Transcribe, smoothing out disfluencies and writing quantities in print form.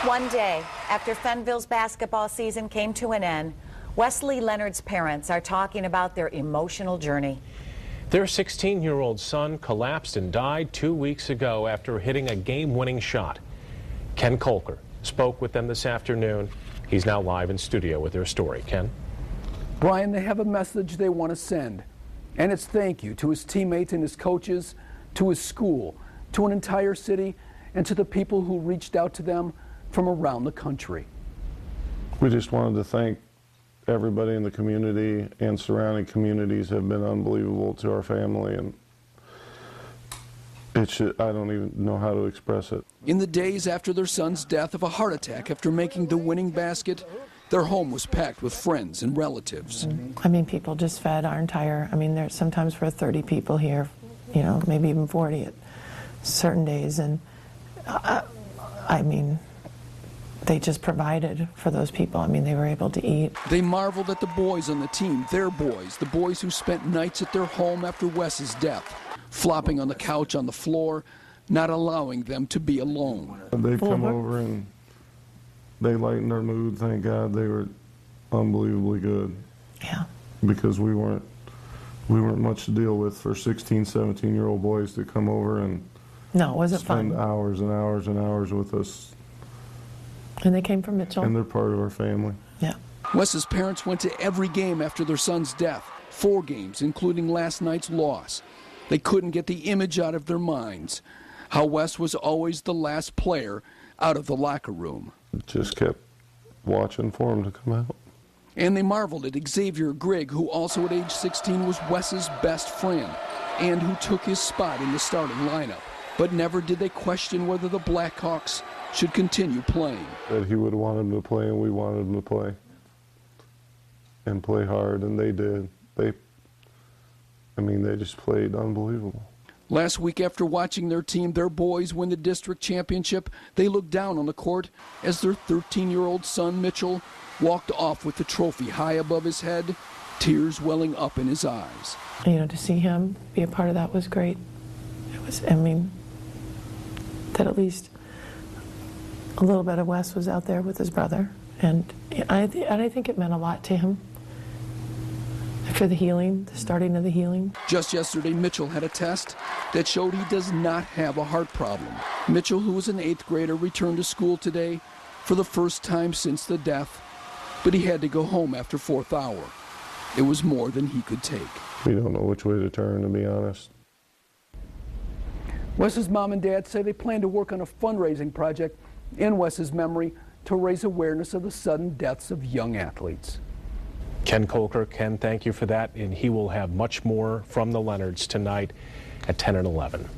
One day after Fenville's basketball season came to an end, Wes Leonard's parents are talking about their emotional journey. Their 16-year-old son collapsed and died 2 weeks ago after hitting a game-winning shot. Ken Kolker spoke with them this afternoon. He's now live in studio with their story. Ken? Brian, they have a message they want to send, and it's thank you to his teammates and his coaches, to his school, to an entire city, and to the people who reached out to them from around the country. We just wanted to thank everybody in the community and surrounding communities have been unbelievable to our family, and I don't even know how to express it. In the days after their son's death of a heart attack after making the winning basket, their home was packed with friends and relatives. I mean, people just fed our entire, there's sometimes for 30 people here, maybe even 40 at certain days, and they just provided for those people. They were able to eat. They marveled at the boys on the team, their boys, the boys who spent nights at their home after Wes's death, flopping on the couch on the floor, not allowing them to be alone. They come over and they lightened our mood, thank God. They were unbelievably good. Yeah. Because we weren't much to deal with for 16, 17-year-old boys to come over and no, it wasn't spend fun. hours and hours and hours with us. And they came from Mitchell. And they're part of our family. Yeah. Wes's parents went to every game after their son's death, 4 games, including last night's loss. They couldn't get the image out of their minds, how Wes was always the last player out of the locker room. Just kept watching for him to come out. And they marveled at Xavier Grigg, who also at age 16 was Wes's best friend and who took his spot in the starting lineup. But never did they question whether the Blackhawks should continue playing. That he would have wanted him to play, and we wanted him to play. And play hard, and they did. They just played unbelievable. Last week, after watching their team, their boys, win the district championship, they looked down on the court as their 13-year-old son, Mitchell, walked off with the trophy high above his head, tears welling up in his eyes. To see him be a part of that was great. It was, that at least a little bit of Wes was out there with his brother, and I think it meant a lot to him for the healing, the starting of the healing. Just yesterday, Mitchell had a test that showed he does not have a heart problem. Mitchell, who was an 8th grader, returned to school today for the first time since the death, but he had to go home after 4th hour. It was more than he could take. We don't know which way to turn, to be honest. Wes's mom and dad say they plan to work on a fundraising project in Wes's memory to raise awareness of the sudden deaths of young athletes. Ken Kolker, Ken, thank you for that, and he will have much more from the Leonards tonight at 10 and 11.